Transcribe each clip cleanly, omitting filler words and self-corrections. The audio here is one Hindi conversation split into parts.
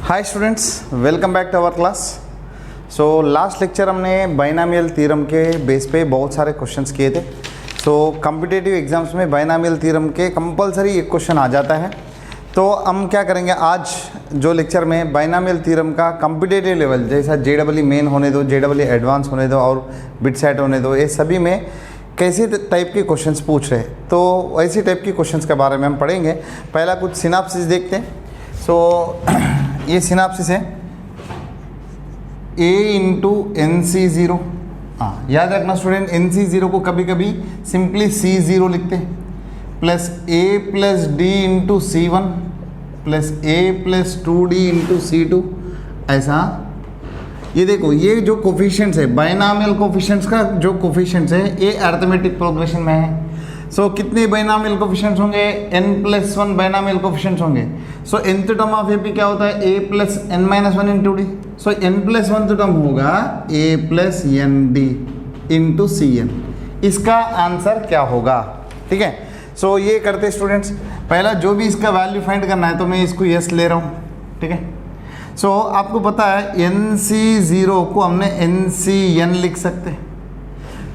Hi students, welcome back to our class. So last lecture हमने बाइनॉमियल थ्योरम के बेस पे बहुत सारे क्वेश्चंस किए थे। सो कॉम्पिटिटिव एग्जाम्स में बाइनॉमियल थ्योरम के कंपलसरी एक क्वेश्चन आ जाता है। तो हम क्या करेंगे आज जो लेक्चर में बाइनॉमियल थ्योरम का कॉम्पिटिटिव लेवल, जैसा JEE मेन होने दो, JEE एडवांस होने दो और बिटसेट होने दो, ये सभी में कैसे टाइप के क्वेश्चंस पूछ रहे हैं, तो ऐसी टाइप के क्वेश्चंस के बारे में हम पढ़ेंगे। पहला कुछ सिनाप्सिस देखते हैं। सो ये सिनाप्सिस है A इंटू NC0। हाँ, याद रखना स्टूडेंट, NC0 को कभी कभी सिंपली C0 लिखते हैं, plus A plus D into C1 plus A plus 2D into C2। ऐसा ये देखो, ये जो कोफिशिएंट्स है बाइनॉमियल कोफिशिएंट्स का जो कोफिशिएंट्स है ये अरिथमेटिक प्रोग्रेशन में है। सो कितने बाइनॉमियल कोफिशिएंट्स होंगे? n+1 बाइनॉमियल कोफिशिएंट्स होंगे। सो nth टर्म ऑफ AP क्या होता है? A plus n-1 into D. So n+1 term होगा A plus ND into CN। इसका आंसर क्या होगा? ठीक है। सो ये करते स्टूडेंट्स, पहला जो भी इसका वैल्यू फाइंड करना है तो मैं इसको यस ले रहा हूँ। ठीक है। सो आपको पता है NC0 को हमने NCN लिख सकते हैं।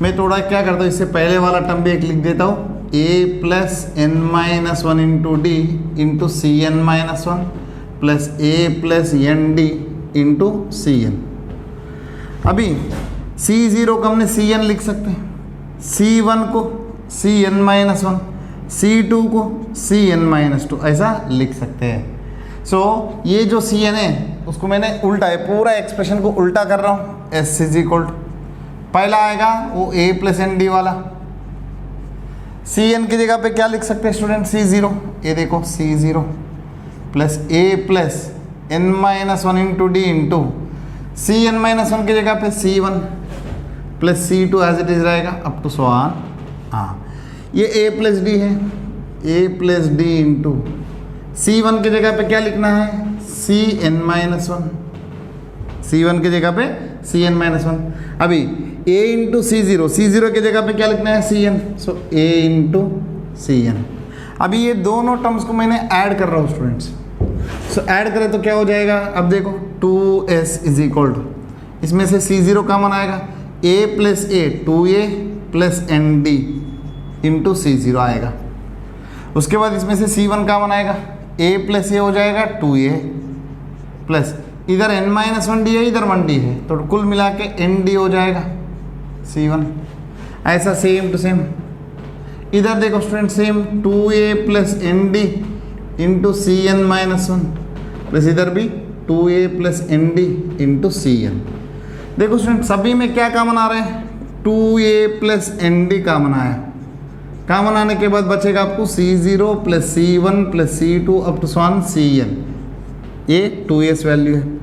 मैं थोड़ा क्या करता हूँ, इससे पहले वाला टर्म भी एक लिख देता हूँ, A plus n-1 into D into CN-1 plus A plus ND into CN। अभी C0 को हमने CN लिख सकते हैं, C1 को CN-1, C2 को CN-2, ऐसा लिख सकते हैं। सो ये जो CN है उसको मैंने उल्टा है, पूरा एक्सप्रेशन को उल्टा कर रहा हूँ। S इज इक्वल टू पहला आएगा वो A प्लस ND वाला, CN की जगह पे क्या लिख सकते हैं स्टूडेंट? C0। ये देखो C0 plus A plus n-1 into D into CN-1 की जगह पे C1 plus C2 as it is रहेगा अप टू सो ऑन। हाँ, ये A प्लस डी है, A plus D into C1 की जगह पे क्या लिखना है? CN-1, C1 की जगह पे CN-1। अभी A इंटू C0 की जगह पे क्या लिखना है? CN। So A into CN। अभी ये दोनों टर्म्स को मैंने ऐड कर रहा हूँ स्टूडेंट्स। सो ऐड करें तो क्या हो जाएगा? अब देखो 2S इज इक्वल टू, इसमें से C0 कॉमन आएगा, A plus A 2A plus ND into C0 आएगा। उसके बाद इसमें से C1 कॉमन आएगा, A प्लस A हो जाएगा 2A प्लस इधर n-1D है, इधर 1D है, तो कुल मिला के ND हो जाएगा C1। ऐसा सेम टू सेम इधर देखो student, same 2A plus ND into CN-1 plus इधर भी 2A plus ND into CN। देखो स्टूडेंट, सभी में क्या कॉमन आ रहे हैं? 2A प्लस ND कॉमन आया। कॉमन आने के बाद बचेगा आपको C0 plus C1 plus C2 up to so on CN। ये 2S वैल्यू है।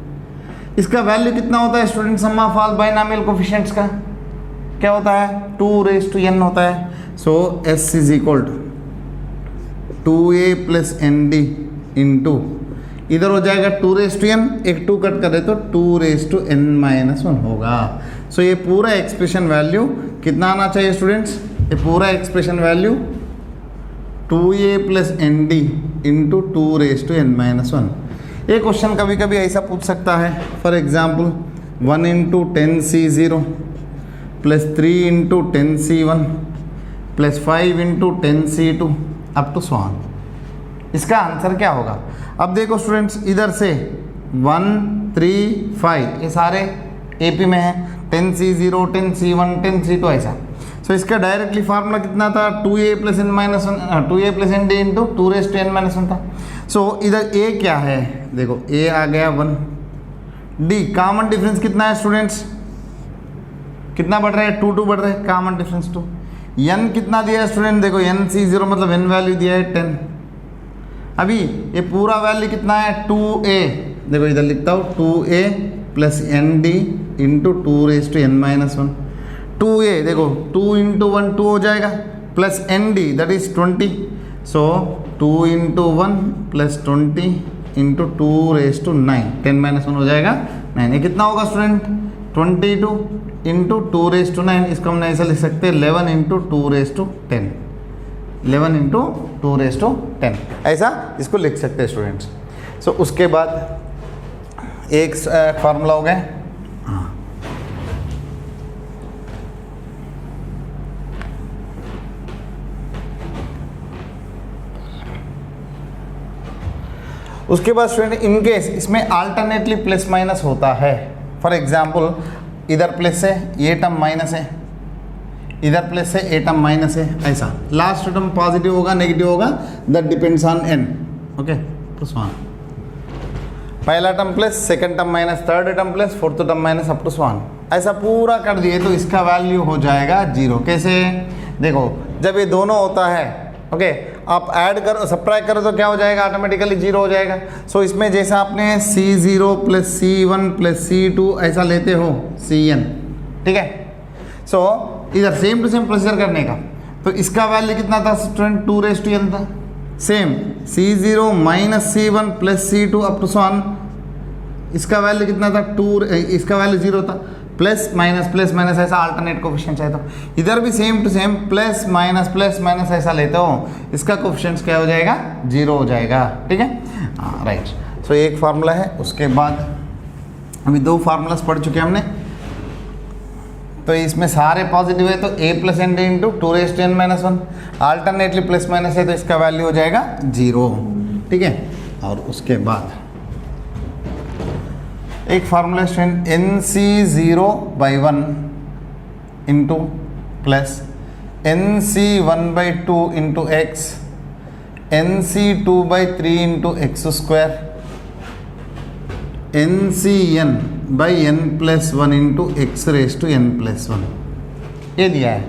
इसका वैल्यू कितना होता है student? Sum of all binomial coefficients का क्या होता है? 2n होता है। So S is equal to 2A plus ND into इधर हो जाएगा 2n, एक 2 कट कर दे तो 2n-1 होगा। सो ये पूरा एक्सप्रेशन वैल्यू कितना आना चाहिए स्टूडेंट्स? ये पूरा expression value 2A plus ND into 2n-1। ये क्वेश्चन कभी कभी ऐसा पूछ सकता है, for example 1 into 10C0 plus 3 into 10C1 plus 5 into 10C2 up to so on. इसका आंसर क्या होगा? अब देखो स्टूडेंट्स, इधर से 1 3 5 ये सारे AP में है, 10C0 10C1 10C2 ऐसा। सो इसका डायरेक्टली फार्मूला कितना था? 2A plus ND into 2n-1 था। सो इधर A क्या है? देखो A आ गया 1, D कॉमन डिफरेंस कितना है स्टूडेंट्स? कितना बढ़ रहा है? 2 बढ़ रहा है, कॉमन डिफरेंस 2। N कितना दिया है स्टूडेंट? देखो NC0 मतलब N वैल्यू दिया है 10। अभी ये पूरा वैल्यू कितना है? 2A। देखो इधर लिखता हूँ 2A plus ND into 2n-1। 2A देखो 2 इंटू 1 2 हो जाएगा, plus ND that is 20। So 2 into 1 plus 20 into 2^9, 10-1 हो जाएगा 9। ये कितना होगा स्टूडेंट? 22 इंटू 2^9। इसको हम ऐसा लिख सकते हैं 11 इंटू 2^10। 11 इंटू 2^10 ऐसा इसको लिख सकते हैं स्टूडेंट्स। सो उसके बाद एक फार्मूला हो गया। उसके बाद स्टूडेंट इनकेस इसमें अल्टरनेटली प्लस माइनस होता है, फॉर एग्जाम्पल इधर प्लस है, ये टर्म माइनस है, इधर प्लस है, ये टर्म माइनस है, ऐसा लास्ट टर्म पॉजिटिव होगा नेगेटिव होगा, that depends on n। Okay, plus one, पहला term plus, second term minus, third term plus, fourth term minus, up to one, ऐसा पूरा कर दिए तो इसका वैल्यू हो जाएगा 0। कैसे? देखो जब ये दोनों होता है, ओके, आप ऐड करो सब्ट्रैक्ट करो तो क्या हो जाएगा, ऑटोमेटिकली 0 हो जाएगा। सो इसमें जैसा आपने C0 plus C1 plus C2 ऐसा लेते हो Cn, ठीक है। सो इधर सेम टू सेम प्रोसीजर करने का, तो इसका वैल्यू कितना था स्टूडेंट, 2n था। Same C0 minus C1 plus C2 up to 1, इसका वैल्यू कितना था 2, इसका वैल्यू 0 था। प्लस माइनस ऐसा अल्टरनेट कोफिशिएंट चाहे तो इधर भी same to same plus minus ऐसा लेते हो, इसका कोफिशिएंट क्या हो जाएगा, 0 हो जाएगा, ठीक है। राइट, सो एक फार्मूला है। उसके बाद अभी 2 फार्मूलास पढ़ चुके हमने, तो इसमें सारे पॉजिटिव है तो a plus N D into 2n-1, alternately plus minus है तो इसका वैल्यू हो जाएगा 0, ठीक है। और उसके बाद एक formula student NC0/1 into plus NC1/2 into x, NC2/3 into x², NCn/n+1 into x⁻n+1 ये दिया है।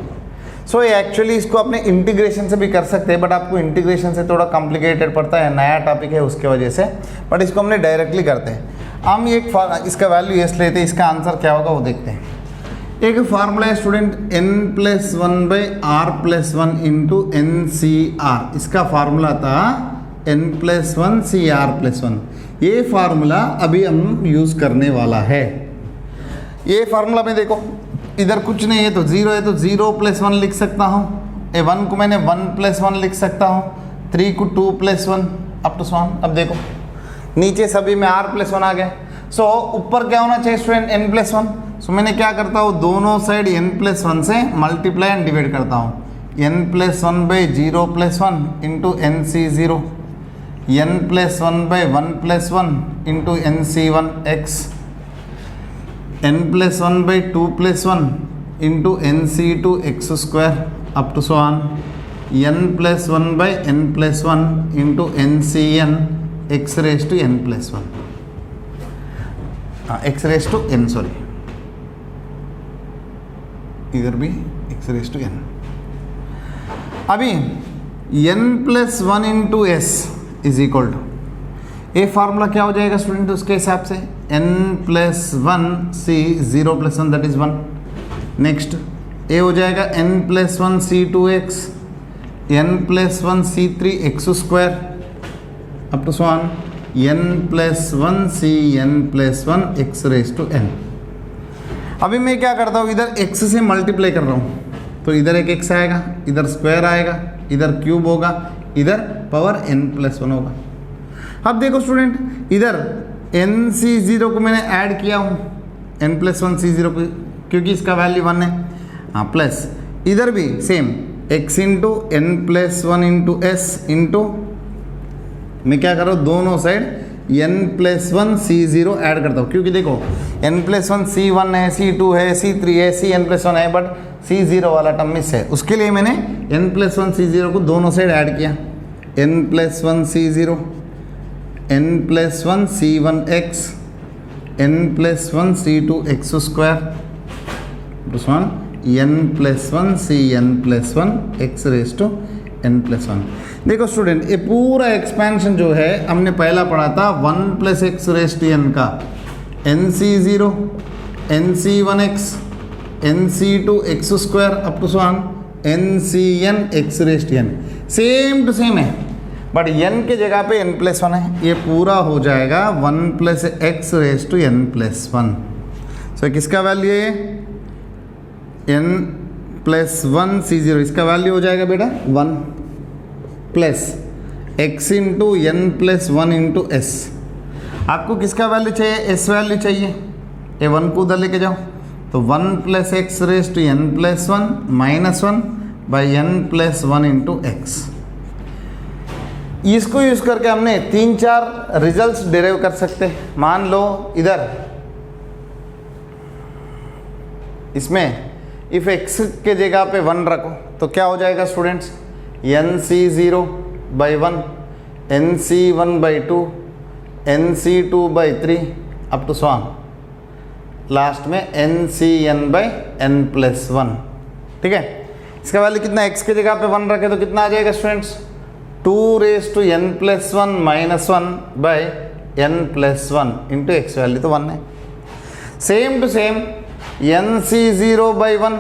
सो ये एक्चुअली इसको अपने इंटीग्रेशन से भी कर सकते हैं, बट आपको इंटीग्रेशन से थोड़ा कॉम्प्लिकेटेड पड़ता है, नया टॉपिक है उसके वजह से, बट इसको हमने डायरेक्टली करते हैं। हम एक इसका वैल्यू एस लेते हैं, इसका आंसर क्या होगा वो देखते हैं। एक फार्मूला है स्टूडेंट n+1/r+1 इंटू NCr, इसका फार्मूला था n+1CR+1। ये फार्मूला अभी हम यूज़ करने वाला है। ये फार्मूला में देखो इधर कुछ नहीं है तो 0 है तो 0+1 लिख सकता हूँ, 1 को मैंने 1+1 लिख सकता हूँ, 3 को 2+1 अप टू 1। अब देखो नीचे सभी में r+1 आ गया, सो ऊपर क्या होना चाहिए स्टूडेंट n+1। सो मैंने क्या करता हूँ, दोनों साइड n+1 से मल्टीप्लाई एंड डिवाइड करता हूँ, n+1/0+1 into NC0, n+1/1+1 into NC1x, n+1/2+1 into NC2x² up to n+1/n+1 into NCn x⁻n+1, x⁻n, sorry इधर भी x⁻n। अभी n+1 into s is equal to, ये फार्मूला क्या हो जाएगा स्टूडेंट उसके हिसाब से, n+1C0+1 दैट इज 1। नेक्स्ट ये हो जाएगा n+1C2x, n+1C3x² up to n+1Cn+1 x⁻n। अभी मैं क्या करता हूँ, इधर x से मल्टीप्लाई कर रहा हूँ तो इधर एक x आएगा, इधर स्क्वायर आएगा, इधर क्यूब होगा, इधर पावर n+1 होगा। अब देखो स्टूडेंट इधर NC0 को मैंने ऐड किया हूँ n+1C0 को, क्योंकि इसका वैल्यू 1 है, हाँ, प्लस इधर भी same x into n+1 into s into, मैं क्या कर रहा हूँ दोनों साइड n+1C0 ऐड करता हूँ, क्योंकि देखो n+1 C1 है, C2 है, C3 है, Cn+1 है, बट C0 वाला टर्म मिस है, उसके लिए मैंने n+1C0 को दोनों साइड ऐड किया, n+1C0, n+1C1x, n+1C2x² n+1Cn+1 x⁻n+1। देखो स्टूडेंट ये पूरा एक्सपेंशन जो है हमने पहला पढ़ा था 1 + x⁻n का, NC0, NC1x, NC2x² up to NCn x⁻n, same to same है, बट n के जगह पे n+1 है, ये पूरा हो जाएगा 1 + x⁻n+1। सो किसका वैल्यू है, n+1C0, इसका वैल्यू हो जाएगा बेटा 1 plus x into n+1 into s। आपको किसका वैल्यू चाहिए, एस वैल्यू चाहिए, ए वन को उधर लेके जाओ, तो 1 + x raise to n + 1 -1 by n + 1 इंटू एक्स। इसको यूज करके हमने 3-4 रिजल्ट्स डिराइव कर सकते हैं। मान लो इधर इसमें इफ x के जगह पे 1 रखो तो क्या हो जाएगा students, nc0/1 nc1/2 nc2/3 up to so on last में ncn/n+1। ठीक है, इसका वैल्यू कितना, x के जगह पे 1 रखे तो कितना आ जाएगा students, 2n+1 -1/n+1 into x value तो 1 है। Same to same nc0/1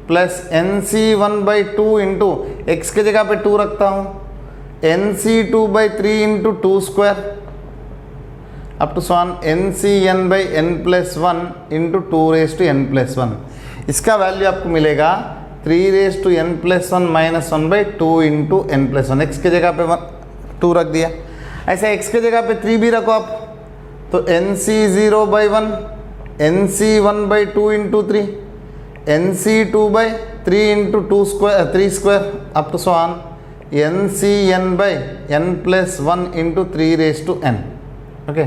plus nc1/2 into x के जगह पे 2 रखता हूँ, nc2/3 into 2 square up to so on ncn/n+1 into 2n+1। इसका वैल्यू आपको मिलेगा 3n+1 -1/2 इंटू n+1। एक्स के जगह पे 2 रख दिया, ऐसे एक्स के जगह पे 3 भी रखो आप, तो nc0/1 nc1/2 into 3 nc2/3 into 3 square up to so on ncn/n+1 into 3n। Okay,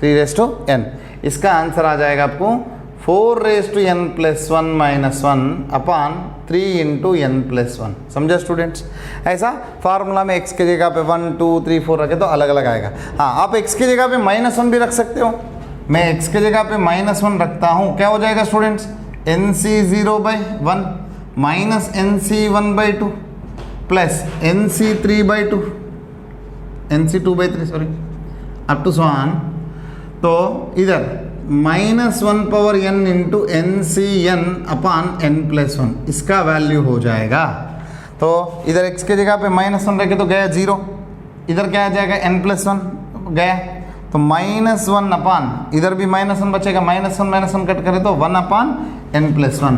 3n। इसका आंसर आ जाएगा आपको 4n+1 -1 अपान 3 इंटू n+1। समझा स्टूडेंट्स? ऐसा फार्मूला में x के जगह पे 1 2 3 4 रखे तो अलग अलग आएगा। हाँ, आप x के जगह पे -1 भी रख सकते हो। मैं x के जगह पे -1 रखता हूँ, क्या हो जाएगा students, nc0/1 minus nc1/2 plus nc3/2 nc2/3 sorry up to so on, तो इधर -1/n इंटू ncn अपान n+1 इसका वैल्यू हो जाएगा। तो इधर x के जगह पे -1 रखे तो गया 0, इधर क्या आ जाएगा n+1 गया, तो -1 अपान इधर भी -1 बचेगा, -1 कट करे तो 1 अपान n+1।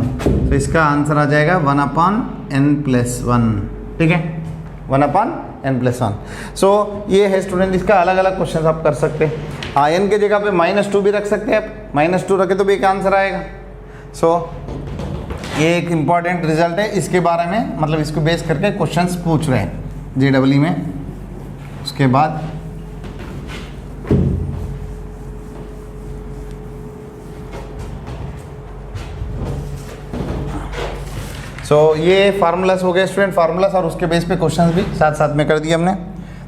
तो इसका आंसर आ जाएगा 1 अपान n+1। ठीक है, 1 अपान n+1। सो ये है स्टूडेंट, इसका अलग अलग क्वेश्चन आप कर सकते हैं। हाँ, n के जगह पे -2 भी रख सकते हैं आप, -2 रखे तो भी एक आंसर आएगा। सो ये एक इम्पॉर्टेंट रिजल्ट है, इसके बारे में मतलब इसको बेस करके क्वेश्चंस पूछ रहे हैं JEE में। उसके बाद ये फार्मूलास हो गए स्टूडेंट, फार्मूलास और उसके बेस पे क्वेश्चंस भी साथ साथ में कर दिए हमने।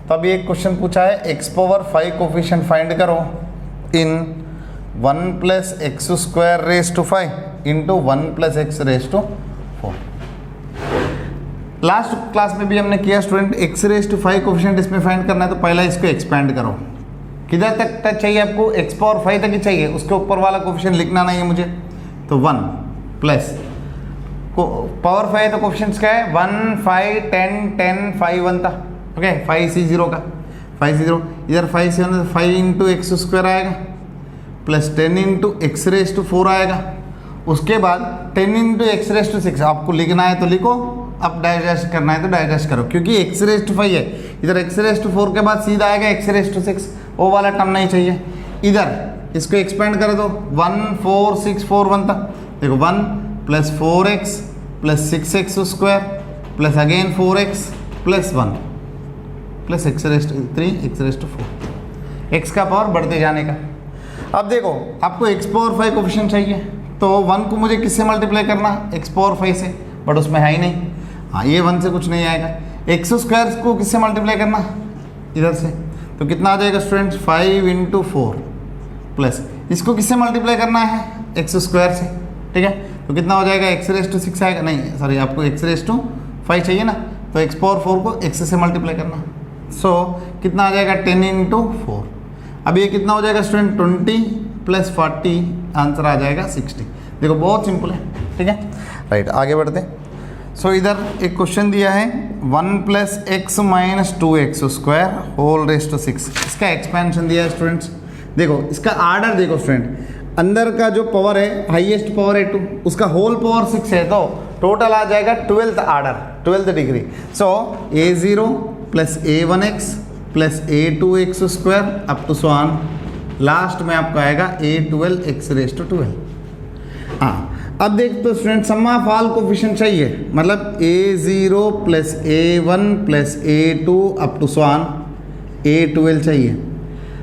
तो अभी एक क्वेश्चन पूछा है x⁵ कोफिशिएंट फाइंड करो इन 1 + x² into 1 + x⁴। Last class में भी हमने किया स्टूडेंट, x⁵ कोफिशिएंट इसमें फाइंड करना है तो पहला इसको एक्सपेंड करो। किधर तक चाहिए आपको, x⁵ तक ही चाहिए, उसके ऊपर वाला कोफिशिएंट लिखना नहीं है मुझे। तो 1 प्लस पावर 5 तो कोफिशिएंट्स क्या है 1 5 10 10 5 1 था। ओके, 5c0 का 5c0 इधर 5c1 तो 5 इंटू x² आएगा प्लस 10 इंटू x⁴ आएगा। उसके बाद 10 इंटू x⁶ आपको लिखना है तो लिखो, अब डाइजेस्ट करना है तो डाइजेस्ट करो, क्योंकि x⁵ है, इधर x⁴ के बाद सीधा आएगा x�6, वो वाला टर्म नहीं चाहिए। इधर इसको एक्सपेंड कर दो, 1 4 6 4 1 था, देखो 1 plus 4x plus 6x² plus again 4x plus 1 plus x⁴ x का पावर बढ़ते जाने का। अब देखो आपको x⁵ कोफिशिएंट चाहिए तो 1 को मुझे किससे मल्टीप्लाई करना, x⁵ से, बट उसमें है ही नहीं। हाँ, ये 1 से कुछ नहीं आएगा। x² को किससे मल्टीप्लाई करना, इधर से, तो कितना आ जाएगा स्टूडेंट्स 5 इंटू 4 प्लस इसको किससे मल्टीप्लाई करना है, x² से। ठीक है, तो कितना हो जाएगा x�6 आएगा, नहीं सॉरी आपको x⁵ चाहिए ना, तो x⁴ को x से मल्टीप्लाई करना। सो कितना आ जाएगा 10 इंटू 4। अब ये कितना हो जाएगा स्टूडेंट 20 प्लस 40, आंसर आ जाएगा 60। देखो बहुत सिंपल है। ठीक है, राइट, आगे बढ़ते हैं। सो इधर एक क्वेश्चन दिया है 1 + x - 2x² whole rays to 6, इसका एक्सपेंशन दिया है स्टूडेंट्स। देखो इसका आर्डर देखो स्टूडेंट, अंदर का जो पावर है हाईएस्ट पावर है 2, उसका होल पावर 6 है, तो टोटल आ जाएगा 12th order 12th degree. So a0 + a1x + a2x² up to so on last में आपका आएगा a12 x रेज टू 12। हाँ, अब देख तो student sum of all coefficient चाहिए, मतलब a0 plus a1 plus a2 up to so on a12 चाहिए।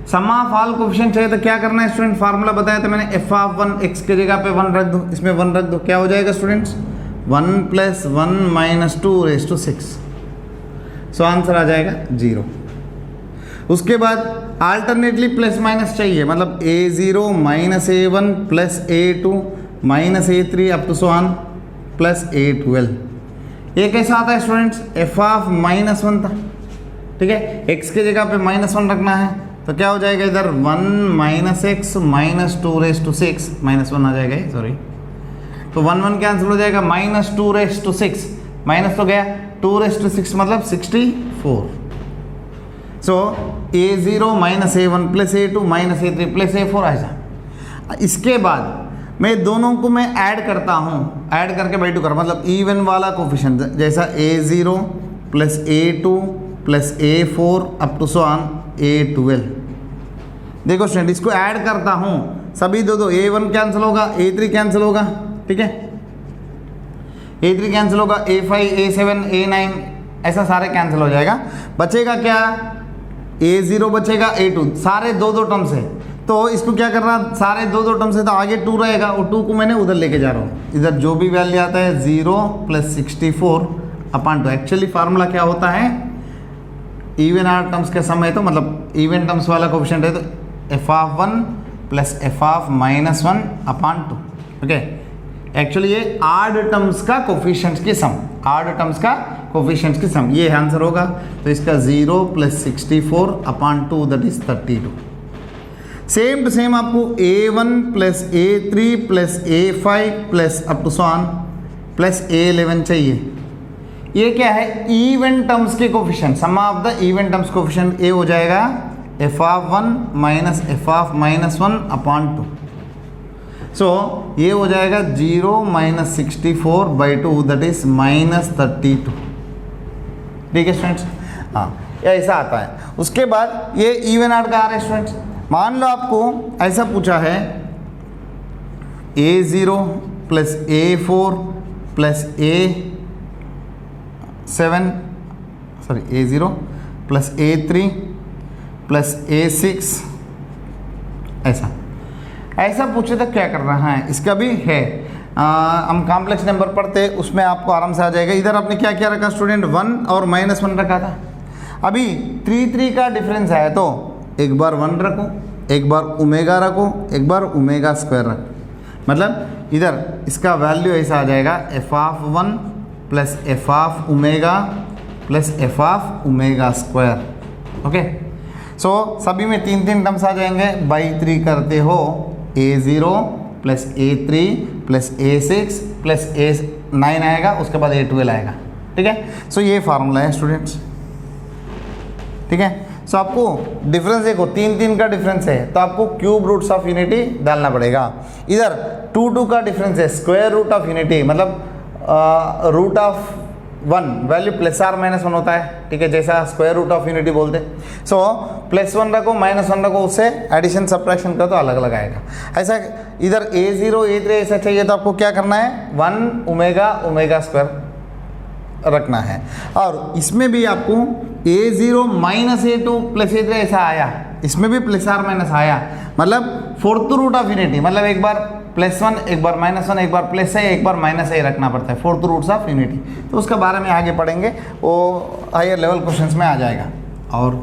सम ऑफ ऑल कोफिशिएंट चाहिए तो क्या करना है स्टूडेंट, फार्मूला बताया था मैंने, f ऑफ 1 x के जगह पे 1 रख दो, इसमें 1 रख दो, क्या हो जाएगा students 1 plus 1 minus 2 raise to 6। So answer आ जाएगा 0। उसके बाद अल्टरनेटली प्लस माइनस चाहिए, मतलब a0 minus a1 plus a2 minus a3 up to so on plus a12। ये कैसा आता है स्टूडेंट्स, f ऑफ माइनस 1 था, ठीक है, x के जगह पे माइनस 1 रखना है तो क्या हो जाएगा इधर 1 minus x minus 2 raise to 6, minus 1 आ जाएगा, सॉरी, तो 1 1 कैंसिल हो जाएगा, माइनस 2 रेज टू 6, माइनस तो गया, 2 रेज टू 6 मतलब 64। सो a0 minus a1 plus a2 minus a3 plus a4 ऐसा। इसके बाद मैं दोनों को मैं ऐड करता हूँ, ऐड करके बाई 2 कर, मतलब इवन वाला कोफिशिएंट जैसा a0 plus a2 plus a4 up to so on a12। देखो स्टूडेंट इसको ऐड करता हूँ, सभी दो a1 कैंसिल होगा, a3 कैंसिल होगा, ठीक है, a3 कैंसिल होगा, a5 a7 a9 ऐसा सारे कैंसिल हो जाएगा, बचेगा क्या a0 बचेगा, a2 सारे दो टर्म्स है, तो इसको क्या करना, सारे दो टर्म्स है तो आगे 2 रहेगा, और 2 को मैंने उधर लेके जा रहा हूँ, इधर जो भी वैल्यू आता है 0 प्लस 64 अपॉन 2। एक्चुअली फार्मूला क्या होता है, इवन आर टर्म्स के सम है तो मतलब इवन टर्म्स वाला कोफिशिएंट है तो f of 1 plus f of minus 1 upon 2। Okay, actually ये आड टर्म्स का कोफिशिएंट्स की सम, आड टर्म्स का कोफिशिएंट्स की सम, ये आंसर होगा। तो इसका 0 plus 64 upon 2 that is 32। Same to same आपको a1 plus a3 plus a5 plus up to सॉन प्लस a11 चाहिए। ये क्या है, इवन टर्म्स के coefficient, sum of the even terms coefficient, ए हो जाएगा f of 1 minus f of minus 1 upon 2। So ये हो जाएगा 0 minus 64 by 2 that is minus 32। ठीक है स्टूडेंट्स, हाँ ये ऐसा आता है। उसके बाद ये इवन आर्ट का आ रहा है स्टूडेंट्स, मान लो आपको ऐसा पूछा है a0 plus a4 plus a7 sorry a0 plus a3 plus a6 ऐसा पूछे तो क्या कर रहा है, इसका भी है। हम कॉम्प्लेक्स नंबर पढ़ते उसमें आपको आराम से आ जाएगा। इधर आपने क्या क्या रखा स्टूडेंट, 1 और माइनस 1 रखा था। अभी 3 का डिफरेंस है तो एक बार 1 रखो, एक बार ओमेगा रखो, एक बार ओमेगा स्क्वायर रखो। मतलब इधर इसका वैल्यू ऐसा आ जाएगा f of 1 plus f of omega plus f of omega square. Okay, so सभी में 3 टर्म्स आ जाएंगे, बाई 3 करते हो a0 plus a3 plus a6 plus a9 आएगा, उसके बाद a12 आएगा। ठीक है, सो ये फार्मूला है स्टूडेंट्स। ठीक है, सो आपको डिफरेंस देखो 3 का डिफरेंस है तो आपको क्यूब रूट्स ऑफ यूनिटी डालना पड़ेगा। इधर 2 का डिफरेंस है, स्क्वायर रूट ऑफ यूनिटी मतलब root of 1 value plus R minus 1 होता है। ठीक है, जैसा स्क्वायर रूट ऑफ यूनिटी बोलते। सो +1 रखो माइनस 1 रखो, उससे एडिशन सब्ट्रैक्शन का तो अलग अलग आएगा। ऐसा इधर a0 a3 ऐसा चाहिए तो आपको क्या करना है, 1 ओमेगा स्क्वायर रखना है। और इसमें भी आपको a0 minus a2 plus a3 ऐसा आया, इसमें भी प्लस आर माइनस आया, मतलब फोर्थ रूट ऑफ यूनिटी, मतलब एक बार +1 एक बार -1 एक बार प्लस है एक बार माइनस है रखना पड़ता है, फोर्थ रूट्स ऑफ यूनिटी। तो उसका बारे में आगे पढ़ेंगे, वो हायर लेवल क्वेश्चंस में आ जाएगा। और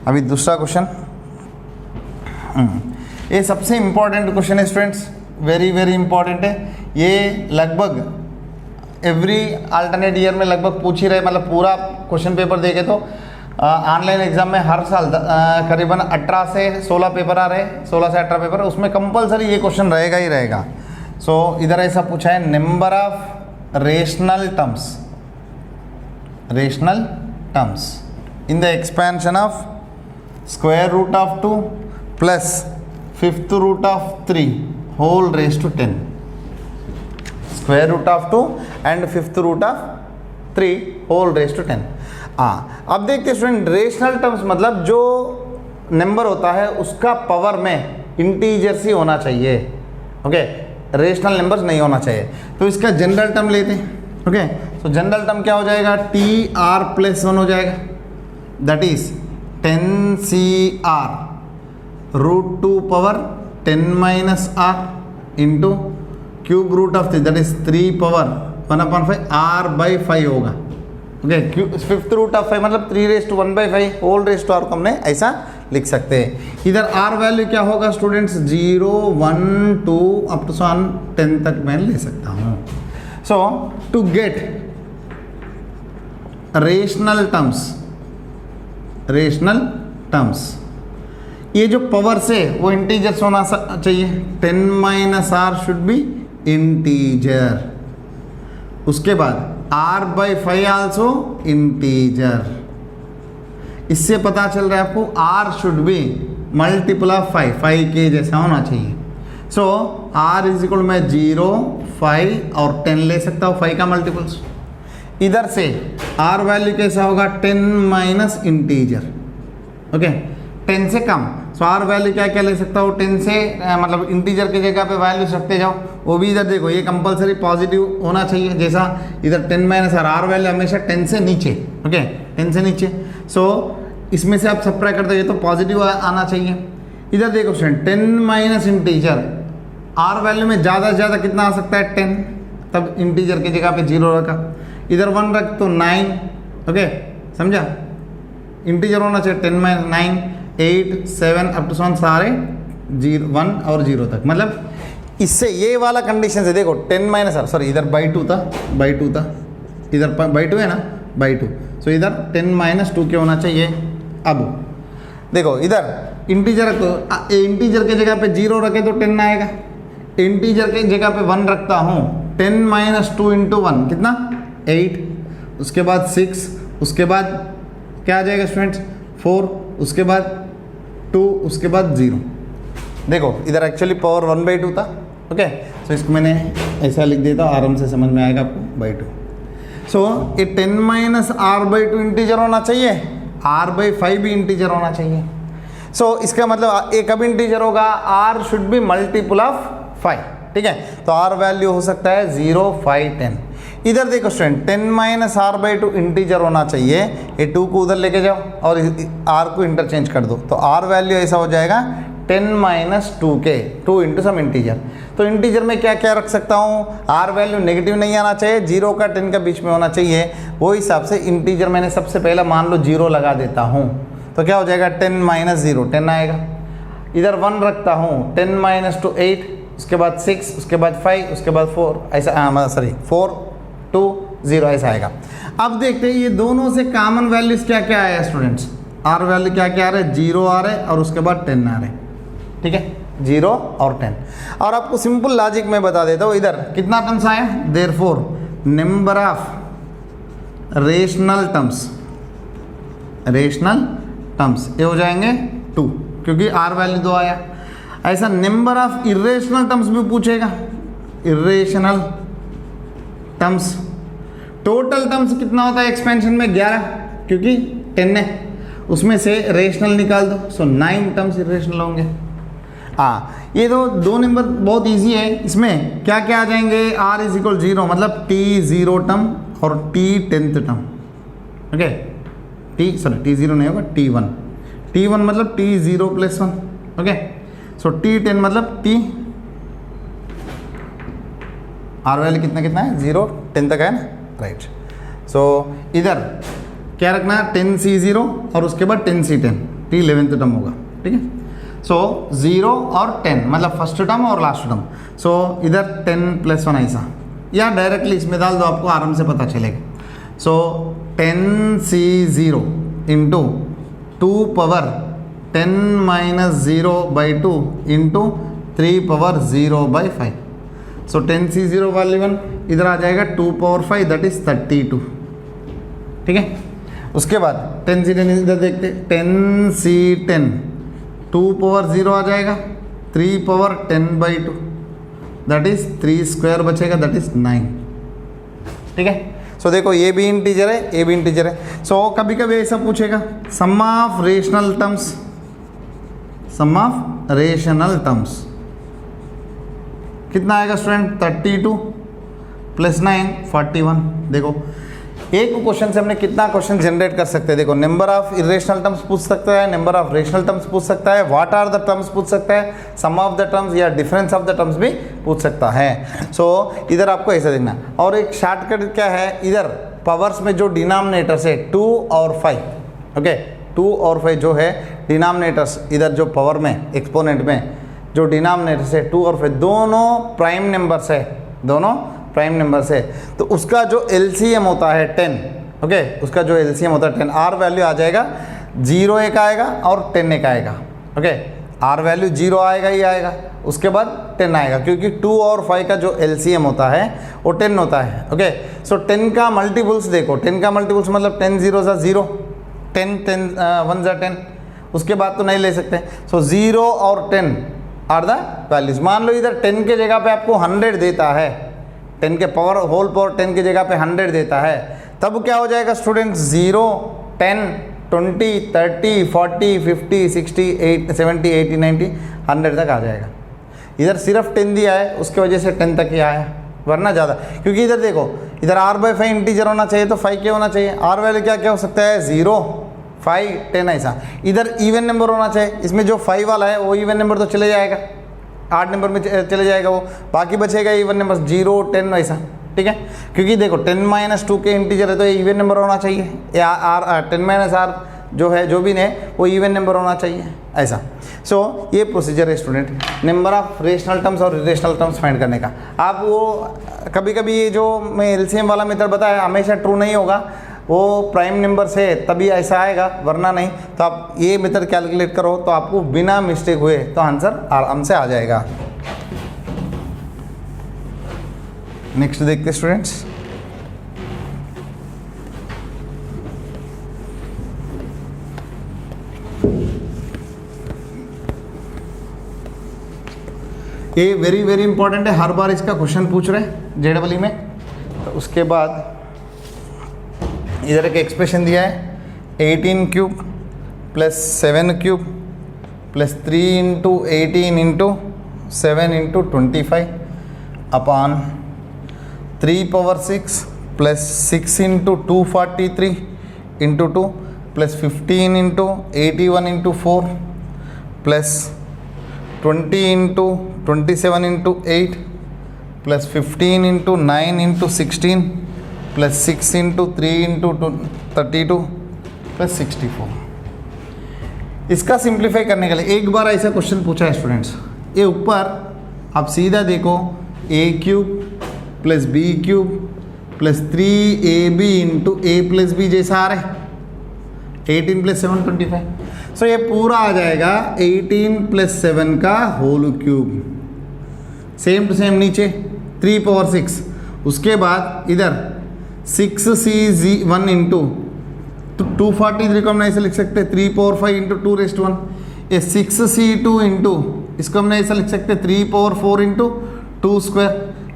अभी दूसरा क्वेश्चन, ये सबसे इम्पॉर्टेंट क्वेश्चन है स्टूडेंट्स, वेरी वेरी इंपॉर्टेंट है। ये लगभग एवरी अल्टरनेट ईयर में लगभग पूछ ही रहे, मतलब पूरा क्वेश्चन पेपर देखे तो ऑनलाइन एग्जाम में हर साल करीबन 18 से 16 पेपर आ रहे, 16 से 18 पेपर, उसमें कंपलसरी ये क्वेश्चन रहेगा ही रहेगा। सो इधर ऐसा पूछा है, number of rational terms in the expansion of square root of 2 plus 5th root of 3 whole raise to 10, square root of 2 and 5th root of 3 whole raise to 10। अब देखते हैं स्टूडेंट, रेशनल टर्म्स मतलब जो नंबर होता है उसका पावर में इंटीजर्स ही होना चाहिए, ओके, रेशनल नंबर्स नहीं होना चाहिए। तो इसका जनरल टर्म लेते हैं, ओके। तो जनरल टर्म क्या हो जाएगा, टी आर प्लस 1 हो जाएगा, that is 10CR root 2 power 10 minus R into cube root of 3 that is 3 power 1/5 R by 5 होगा, ओके। फिफ्थ रूट ऑफ 5 मतलब 3⁻1/5 होल रेस्ट टू आर को हमने ऐसा लिख सकते हैं। इधर आर वैल्यू क्या होगा स्टूडेंट्स, 0 1 2 अप टू 10 तक मैं ले सकता हूँ। So to get rational terms ये जो पावर्स है वो इंटीजर्स होना चाहिए, 10 minus R should be integer, उसके बाद R बाई 5 आल्सो इंटीजर। इससे पता चल रहा है आपको R should be multiple of 5 के जैसा होना चाहिए। सो R इज इक्वल मैं 0 5 और 10 ले सकता हूँ, 5 का मल्टीपल्स। इधर से R वैल्यू कैसा होगा, 10 माइनस इंटीजर, ओके, 10 से कम। सो R वैल्यू क्या क्या ले सकता हूँ, 10 से मतलब इंटीजर की जगह पे वैल्यूज रखते जाओ। वो भी इधर देखो ये कंपलसरी पॉजिटिव होना चाहिए, जैसा इधर 10 माइनस R वैल्यू हमेशा 10 से नीचे, ओके, 10 से नीचे। सो इसमें से आप सब्ट्रैक्ट करते हैं तो पॉजिटिव आना चाहिए। इधर देखो student 10 minus integer, R value में ज़्यादा से ज़्यादा कितना आ सकता है 10, तब इंटीजर की जगह पे 0 रखा, इधर 1 रख तो 9, ओके, समझा, इंटीजर होना चाहिए 10 माइनस 9 8 7 अप टू 1 सारे 1 और 0 तक। मतलब इससे ये वाला कंडीशन से देखो 10 माइनस आर, सॉरी इधर बाई 2 था, इधर बाई 2 है ना, बाई 2। सो इधर 10 माइनस 2 क्या होना चाहिए। अब देखो इधर इंटीजर तो इंटीजर के जगह पे 0 रखे तो 10 आएगा, इंटीजर के जगह पे 1 रखता हूँ, 10 माइनस 2 इंटू 1 कितना 8, उसके बाद 6, उसके बाद क्या आ जाएगा स्टूडेंट्स 4, उसके बाद 2, उसके बाद 0। देखो इधर एक्चुअली पावर 1/2 था, ओके। सो इसको मैंने ऐसा लिख देता हूँ, आराम से समझ में आएगा आपको, बाई 2। सो ये 10 माइनस R/2 इंटीजर होना चाहिए, R/5 भी इंटीजर होना चाहिए। सो इसका मतलब एक कब इंटीजर होगा, R should be multiple of 5, ठीक है। तो R वैल्यू हो सकता है 0 5 10। इधर देखो स्टूडेंट 10 माइनस R/2 इंटीजर होना चाहिए, ये 2 को उधर लेके जाओ और R को इंटरचेंज कर दो, तो R वैल्यू ऐसा हो जाएगा 10 माइनस 2 के 2 इंटू सम इंटीजर। तो इंटीजर में क्या क्या रख सकता हूँ, R वैल्यू नेगेटिव नहीं आना चाहिए, 0 का 10 का बीच में होना चाहिए। वो हिसाब से इंटीजर मैंने सबसे पहला मान लो 0 लगा देता हूँ, तो क्या हो जाएगा 10 माइनस 0 10 आएगा। इधर 1 रखता हूँ, 10 माइनस 2 8, उसके बाद 6, उसके बाद 5, उसके बाद 4, ऐसा सॉरी 4 2 0 ऐसा आएगा। अब देखते हैं ये दोनों से कॉमन वैल्यूज क्या क्या आया स्टूडेंट्स, R वैल्यू क्या क्या आ रहा है, 0 आ रहा है और उसके बाद 10 आ रहे हैं, ठीक है, 0 और 10। और आपको सिंपल लॉजिक में बता देता हूँ, इधर कितना टर्म्स आया, therefore number of rational terms ये हो जाएंगे 2, क्योंकि R वैल्यू 2 आया। ऐसा नंबर ऑफ इरेशनल टर्म्स भी पूछेगा, इरेशनल टर्म्स, टोटल टर्म्स कितना होता है एक्सपेंशन में 11, क्योंकि 10 है, उसमें से रेशनल निकाल दो, सो 9 टर्म्स इरेशनल होंगे। ये तो 2 नंबर बहुत इजी है, इसमें क्या क्या आ जाएंगे, R इज इक्वल 0 मतलब T 0 टर्म और T 10th term, okay, T 0 नहीं होगा, T 1 मतलब T 0 प्लस 1, ओके। सो T 10 मतलब T, R वैल्यू कितना है 0 10 तक है ना, राइट। सो इधर क्या रखना है 10C0 और उसके बाद 10C10, T 11th टर्म होगा, ठीक है। सो 0 और 10 मतलब फर्स्ट टर्म और लास्ट टर्म। सो इधर 10 प्लस 1 ऐसा, या डायरेक्टली इसमें डाल दो, आपको आराम से पता चलेगा। सो 10C0 into 2 power 10 minus 0/2 into 3 power 0/5। सो 10C0 वैल्यू 1 इधर आ जाएगा 2 पावर 5 दैट इज 32, ठीक है। उसके बाद 10C10 इधर देखते, 10C10 2 पावर 0 आ जाएगा, 3 पावर 10/2 दैट इज 3 स्क्वायर बचेगा दैट इज 9, ठीक है। सो देखो ये भी इंटीजर है, ये भी इंटीजर है। सो कभी कभी ऐसा पूछेगा sum of rational terms, sum of rational terms कितना आएगा स्टूडेंट 32 प्लस 9 41। देखो एक क्वेश्चन से हमने कितना क्वेश्चन जनरेट कर सकते हैं। देखो नंबर ऑफ इरेशनल टर्म्स पूछ सकता है, नंबर ऑफ रेशनल टर्म्स पूछ सकता है, व्हाट आर द टर्म्स पूछ सकता है, सम ऑफ द टर्म्स या डिफरेंस ऑफ द टर्म्स भी पूछ सकता है। सो इधर आपको ऐसा देखना। और एक शॉर्टकट क्या है, इधर पावर्स में जो डिनोमिनेटर्स है 2 और 5, ओके 2 और 5 जो है डिनोमिनेटर्स, इधर जो पावर में एक्सपोनेंट में जो डिनोमिनेटर्स है 2 और 5 दोनों प्राइम नंबर्स है, दोनों प्राइम नंबर्स है। तो उसका जो एलसीएम होता है 10, ओके उसका जो एलसीएम होता है 10, आर वैल्यू आ जाएगा 0 एक आएगा और 10 एक आएगा, ओके आर वैल्यू 0 आएगा ही आएगा, उसके बाद 10 आएगा, क्योंकि 2 और 5 का जो एलसीएम होता है वो 10 होता है, ओके। सो 10 का मल्टीपल्स देखो, 10 का मल्टीपल्स मतलब 10 0 सा 0, 10 1 सा 10, उसके बाद तो नहीं ले सकते। सो 0 और 10 आर द वैल्यूज। मान लो इधर 10 के जगह पे आपको 100 देता है, 10 के पावर होल पावर 10 की जगह पे 100 देता है, तब क्या हो जाएगा स्टूडेंट 0 10 20 30 40 50 60 70 80 90 100 तक आ जाएगा। इधर सिर्फ 10 दिया है उसके वजह से 10 तक ही आया, वरना ज़्यादा, क्योंकि इधर देखो इधर r/5 इंटीजर होना चाहिए तो 5 क्या होना चाहिए, r वैल्यू क्या क्या हो सकता है 0 5 10 ऐसा। इधर इवन नंबर होना चाहिए, इसमें जो 5 वाला है वो इवन नंबर तो चले जाएगा, 8 नंबर में चले जाएगा वो, बाकी बचेगा इवन नंबर 0 10 ऐसा, ठीक है। क्योंकि देखो 10 - 2 के इंटीजर है तो ये इवन नंबर होना चाहिए, या r 10 - r जो है जो भी है वो इवन नंबर होना चाहिए ऐसा। सो ये प्रोसीजर है student number of rational terms और इरेशनल टर्म्स फाइंड करने का। आप वो कभी कभी ये जो मैं एलसीएम वाला मेथड बताया हमेशा ट्रू नहीं होगा, वो प्राइम नंबर से तभी ऐसा आएगा वरना नहीं। तो आप ये मेथड कैलकुलेट करो तो आपको बिना मिस्टेक हुए तो आंसर आराम से आ जाएगा। नेक्स्ट देखते स्टूडेंट्स, ये वेरी वेरी इंपॉर्टेंट है, हर बार इसका क्वेश्चन पूछ रहे हैं जेडबल में। तो उसके बाद इधर एक एक्सप्रेशन दिया है 18 cube plus 7 cube plus 3 × 18 × 7 × 25 upon 3⁻6 plus 6 × 243 × 2 plus 15 × 81 × 4 plus 20 × 27 × 8 plus 15 × 9 × 16 plus 6 × 3 × 32 plus 64। इसका सिंप्लीफाई करने के लिए एक बार ऐसा क्वेश्चन पूछा है स्टूडेंट्स, ये ऊपर आप सीधा देखो a³ plus b³ plus 3ab × a plus b जैसा आ रहा है 18 प्लस 7 25। सो ये पूरा आ जाएगा 18 प्लस 7 का whole cube, same to same नीचे 3⁻6, उसके बाद इधर 6c1 × 243 को हमने ऐसे लिख सकते हैं 3⁴ × 2⁻1, ये 6c2 × इसको हमने ऐसा लिख सकते हैं 3⁴ × 2²,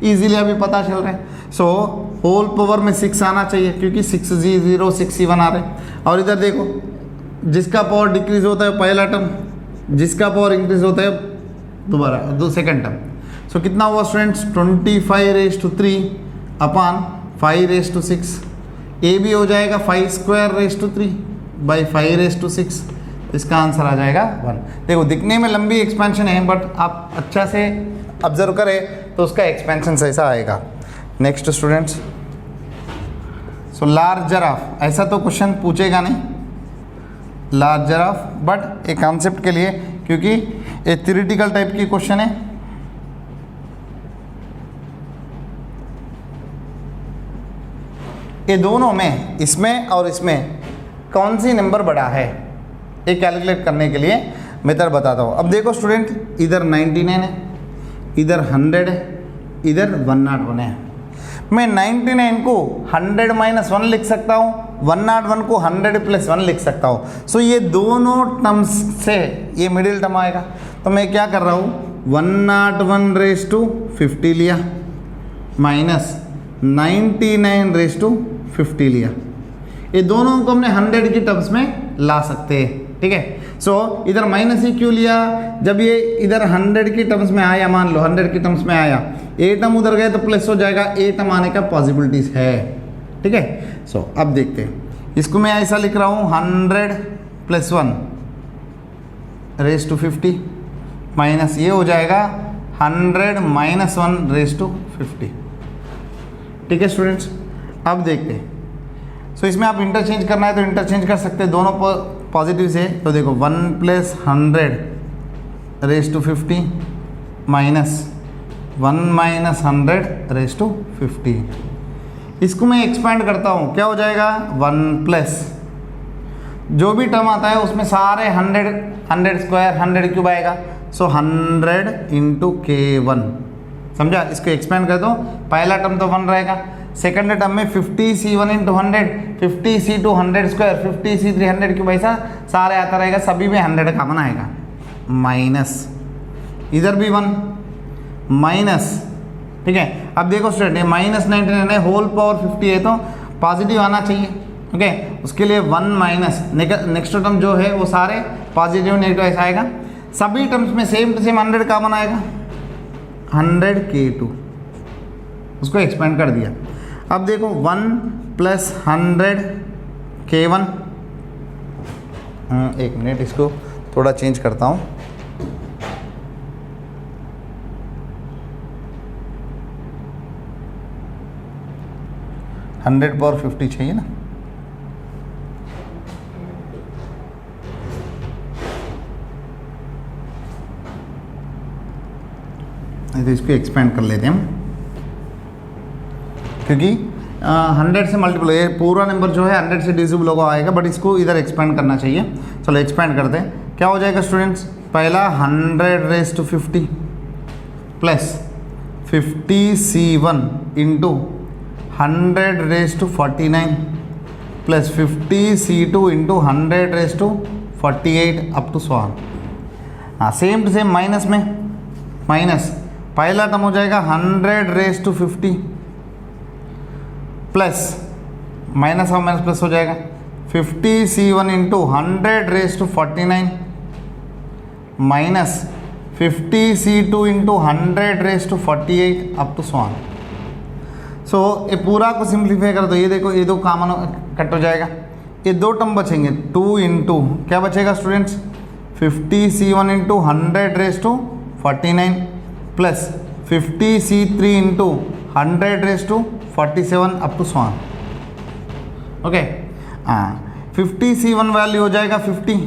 इजीली अभी पता चल रहा है। सो होल पावर में 6 आना चाहिए क्योंकि 6c0 6c1 आ रहे हैं। और इधर देखो जिसका पावर डिक्रीज होता है पहला टर्म, जिसका पावर इंक्रीज होता है दोबारा सेकंड टर्म। सो कितना हुआ स्टूडेंट्स 25⁻³ अपॉन 5⁻6, ए भी हो जाएगा 5² 3/5�6, इसका आंसर आ जाएगा 1। देखो दिखने में लंबी एक्सपेंशन है बट आप अच्छा से ऑब्जर्व करें तो उसका एक्सपेंशन ऐसा आएगा। Next students, so larger of, ऐसा तो क्वेश्चन पूछेगा नहीं लार्जर ऑफ, बट एक कॉन्सेप्ट के लिए क्योंकि ये थ्योरेटिकल टाइप की क्वेश्चन है। ये दोनों में इसमें और इसमें कौन सी नंबर बड़ा है ये कैलकुलेट करने के लिए मेथड बताता हूँ। अब देखो स्टूडेंट इधर 99 है, इधर 100 है, इधर 101 है। मैं 99 को 100 - 1 लिख सकता हूँ, 101 को 100 + 1 लिख सकता हूँ। सो ये दोनों टर्म्स से ये मिडिल टर्म आएगा। तो मैं क्या कर रहा हूँ 101⁻50 लिया माइनस 99⁻50 लिया। ये दोनों को हमने 100 की टर्म्स में ला सकते हैं। ठीक है। सो इधर माइनस ही क्यों लिया, जब ये इधर 100 की टर्म्स में आया, मान लो 100 की टर्म्स में आया, ए टर्म उधर गए तो प्लस हो जाएगा, ए टर्म आने का पॉसिबिलिटीज है, ठीक है। सो अब देखते हैं, इसको मैं ऐसा लिख रहा हूँ 100 + 1 रेज़ टू 50 माइनस ये हो जाएगा 100 - 1 रेज़ टू 50, ठीक है स्टूडेंट्स। अब देखते हैं, सो इसमें आप इंटरचेंज करना है तो इंटरचेंज कर सकते हैं, दोनों पॉजिटिव से। तो देखो 1 + 100 raise to 50 minus 1 - 100 raise to 50। इसको मैं एक्सपेंड करता हूँ, क्या हो जाएगा 1 प्लस जो भी टर्म आता है उसमें सारे 100 स्क्वायर 100 क्यूब आएगा, सो 100 × K1, समझा। इसको एक्सपेंड कर दो, पहला टर्म तो 1 रहेगा, सेकंड टर्म में 50C1 × 100, 50C2 100 square, 50C3 100 cube, ऐसा सारे आता रहेगा, सभी में 100 कॉमन आएगा, माइनस इधर भी 1 माइनस, ठीक है। अब देखो स्टूडेंट, ये -99 है, होल पावर 50 है तो पॉजिटिव आना चाहिए, ओके। उसके लिए 1 माइनस नेक्स्ट टर्म जो है वो सारे पॉजिटिव नेगेटिव ऐसा आएगा, सभी टर्म्स में सेम टू सेम 100 कॉमन आएगा, 100 K2, उसको एक्सपेंड कर दिया। अब देखो 1 + 100 K1, एक मिनट इसको थोड़ा चेंज करता हूँ, हंड्रेड पावर 50 चाहिए ना, तो इसको एक्सपेंड कर लेते हैं हम, क्योंकि 100 से मल्टीपल, ये पूरा नंबर जो है 100 से डिविजिबल होगा आएगा, बट इसको इधर एक्सपेंड करना चाहिए। चलो एक्सपेंड करते हैं, क्या हो जाएगा स्टूडेंट्स, पहला 100 raise to 50 plus 50C1 × 100 rays to 49 plus 50C2 × 100 rays to 48 up to 100। हाँ, सेम टू सेम माइनस में माइनस, पहला टर्म हो जाएगा 100 रेज़ टू 50 प्लस माइनस और माइनस प्लस हो जाएगा 50C1 × 100 rays to 49 minus 50C2 × 100 rays to 48 up to 100। So ये पूरा को सिंप्लीफाई कर दो, ये देखो ये दो कॉमन कट हो जाएगा, ये दो टर्म बचेंगे, 2 × क्या बचेगा students, 50C1 × 100 rays to 49 plus 50C3 × 100 rays to 47 up to 100, okay. हाँ, 50C1 वैल्यू हो जाएगा 50,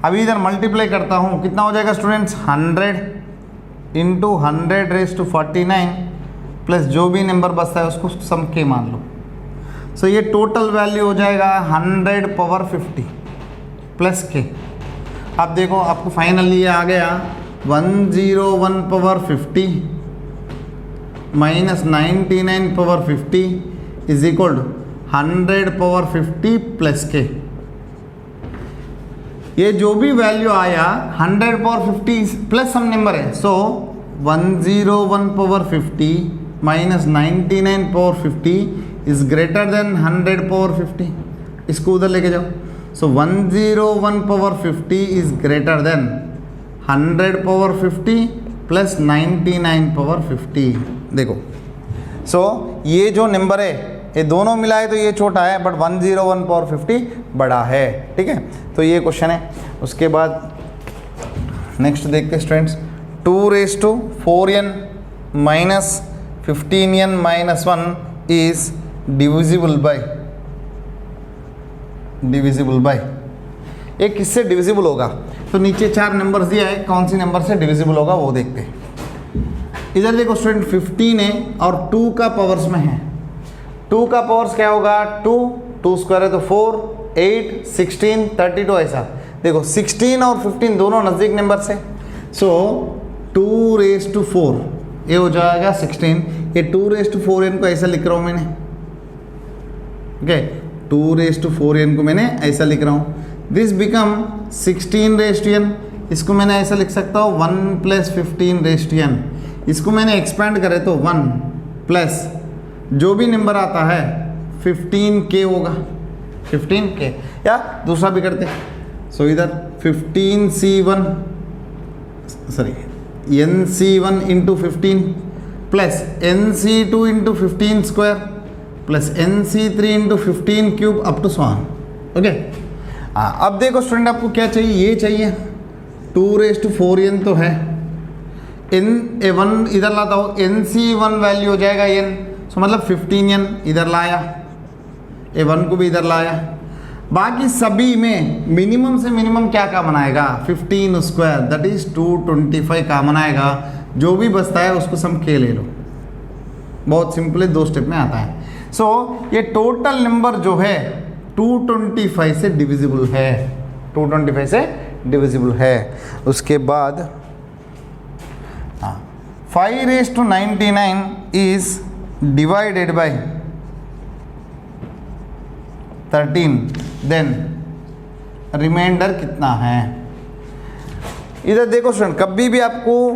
अभी इधर मल्टीप्लाई करता हूँ, कितना हो जाएगा स्टूडेंट्स, 100 × 100 रेज़ टू 49 प्लस जो भी नंबर बचता है उसको सम के मान लो, सो ये टोटल वैल्यू हो जाएगा 100 पावर 50 प्लस के। अब देखो आपको फाइनली ये आ गया 101 power 50 minus 99 power 50 is equal to 100 power 50 plus के। ये जो भी वैल्यू आया 100 पावर 50 प्लस सम नंबर है, सो 101 power 50 minus 99 power 50 is greater than 100 power 50, इसको उधर लेके जाओ, सो 101 power 50 is greater than 100 power 50 plus 99 power 50। देखो सो ये जो नंबर है ये दोनों मिलाए तो ये छोटा है, बट 101 पावर 50 बड़ा है, ठीक है। तो ये क्वेश्चन है। उसके बाद नेक्स्ट देखते students, 2 raise to 4n minus 15n minus 1 is divisible by ये किससे डिविजिबल होगा, तो नीचे 4 नंबर्स दिया है, कौन सी नंबर से डिविजिबल होगा वो देखते हैं। इधर देखो स्टूडेंट 15 है और 2 का पावर्स में है, 2 का पावर्स क्या होगा, 2 स्क्वायर है तो 4, 8, 16, 32 ऐसा। देखो 16 और 15 दोनों नज़दीक नंबर से, सो 2 रेज़ टू 4 ये हो जाएगा 16, ये 2 रेज़ टू 4n को ऐसा लिख रहा हूँ मैंने, ओके, 2 रेज़ टू 4n को मैंने ऐसा लिख रहा हूँ, this become 16 raise to n, इसको मैंने ऐसा लिख सकता हूँ 1 प्लस 15 रेज़ टू n, इसको मैंने एक्सपेंड करे तो 1 प्लस जो भी नंबर आता है 15k होगा, 15k, या दूसरा भी करते हैं। सो इधर 15c1 sorry nc1 into 15 plus nc2 into 15 square plus nc3 into 15 cube up to so on. Okay, अब देखो स्टूडेंट आपको क्या चाहिए, ये चाहिए 2⁴n तो है, n1 इधर लाता हूँ, nc1 वैल्यू हो जाएगा n, सो मतलब 15n इधर लाया, a1 को भी इधर लाया। बाकी सभी में मिनिमम से मिनिमम क्या कॉमन आएगा, 15 स्क्वायर दैट इज 225 कॉमन आएगा। जो भी बचता है उसको सम k ले लो, बहुत सिंपल है, 2 स्टेप में आता है। सो ये टोटल नंबर जो है 225 से डिविजिबल है, 225 से डिविजिबल है। उसके बाद 5⁻99 is divided by 13, then remainder कितना है। इधर देखो स्टूडेंट, कभी भी आपको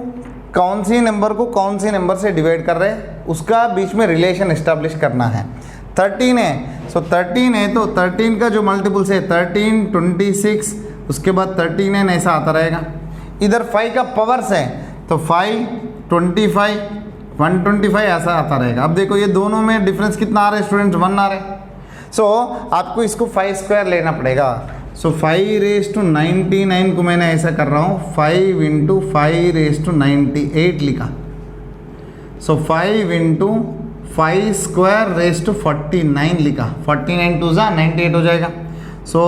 कौन सी नंबर को कौन सी नंबर से डिवाइड कर रहे हैं उसका बीच में रिलेशन एस्टेब्लिश करना है। 13 है, सो 13 है तो 13 का जो मल्टीपल से 13, 26, उसके बाद 13n ऐसा आता रहेगा। इधर 5 का पावर्स है तो 5, 25, 125 ऐसा आता रहेगा। अब देखो ये दोनों में डिफरेंस कितना आ रहा है स्टूडेंट, 1 आ रहा है। सो आपको इसको 5 स्क्वायर लेना पड़ेगा। सो 5⁻99 को मैंने ऐसा कर रहा हूँ 5 इंटू 5⁻98 लिखा। सो 5 इंटू 5 स्क्वायर रेस टू 49 लिखा, 49 2 जा 98 हो जाएगा। सो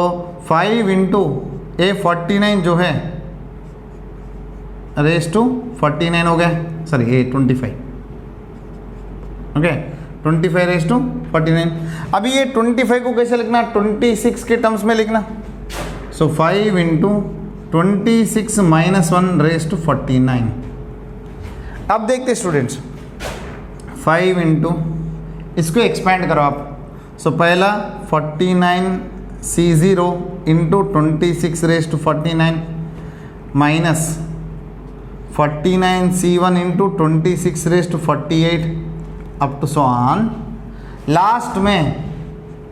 5 इंटू 49 जो है रेस टू 49 हो गया, सॉरी 25, ओके 25 रेस टू 49। अभी ये 25 को कैसे लिखना, 26 के टर्म्स में लिखना। सो 5 इंटू 26 माइनस 1 रेस टू 49। अब देखते स्टूडेंट्स, 5 इंटू इसको एक्सपेंड करो आप। सो पहला 49c0 into 26 raise to 49 minus 49c1 into 26 raise to 48 up to so on. Last में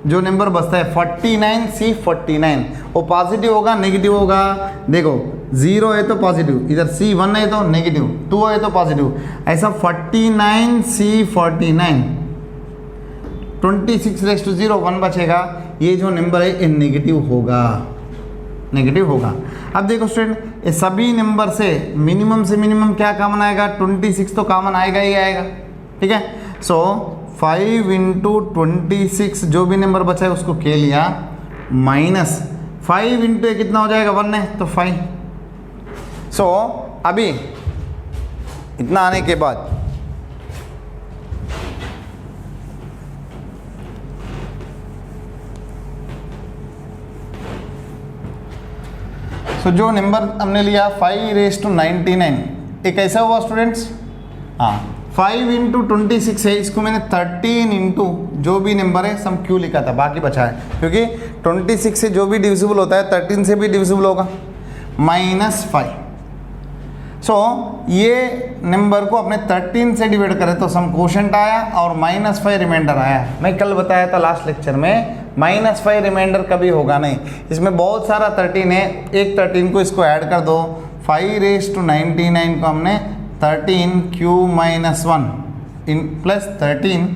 जो नंबर बचता है 49c49, वो पॉजिटिव होगा नेगेटिव होगा। देखो 0 है तो पॉजिटिव, इधर c1 है तो नेगेटिव, 2 है तो पॉजिटिव, ऐसा 49c49 26 रेस टू 0 1 बचेगा। ये जो नंबर है ये नेगेटिव होगा, नेगेटिव होगा। अब देखो स्टूडेंट, ये सभी नंबर से मिनिमम क्या कॉमन आएगा, 26 तो कॉमन आएगा ही आएगा, ठीक है। सो 5 इंटू 26 जो भी नंबर बचा है उसको के लिया, माइनस 5 इंटू ये कितना हो जाएगा, 1 है तो 5। सो अभी इतना आने के बाद जो नंबर हमने लिया 5⁻99, एक ऐसा हुआ स्टूडेंट्स, हाँ 5 इंटू 26 है, इसको मैंने 13 इंटू जो भी नंबर है सम क्यों लिखा था, बाकी बचा है क्योंकि 26 से जो भी डिविजिबल होता है 13 से भी डिविजिबल होगा, माइनस 5। सो ये नंबर को अपने 13 से डिवाइड करें तो सम कोशेंट आया और -5 रिमाइंडर आया। मैं कल बताया था लास्ट लेक्चर में, -5 रिमाइंडर कभी होगा नहीं, इसमें बहुत सारा 13 है, एक 13 को इसको ऐड कर दो। 5⁻99 को हमने 13 cube minus 1 in plus 13